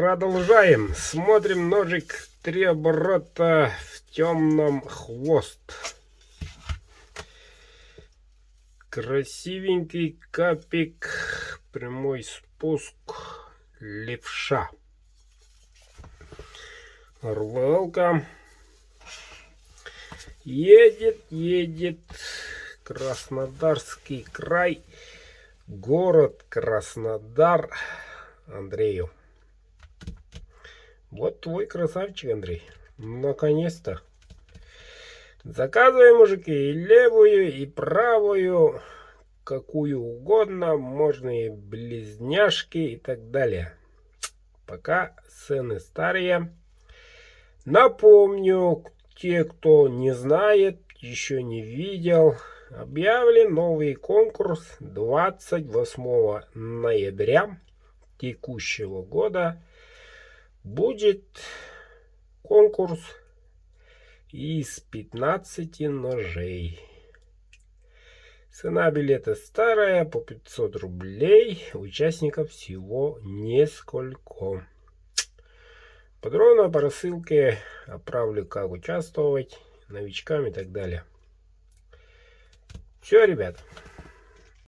Продолжаем. Смотрим ножик 3 оборота в темном хвост. Красивенький капик, прямой спуск, левша. РВЛ-ка едет Краснодарский край, город Краснодар, Андрею. Вот твой красавчик, Андрей. Наконец-то. Заказывай, мужики, и левую, и правую, какую угодно. Можно и близняшки и так далее. Пока цены старые. Напомню, те, кто не знает, еще не видел, объявлен новый конкурс 28 ноября текущего года. Будет конкурс из 15 ножей. Цена билета старая, по 500 рублей. Участников всего несколько. Подробно по рассылке отправлю, как участвовать, новичкам и так далее. Все, ребят.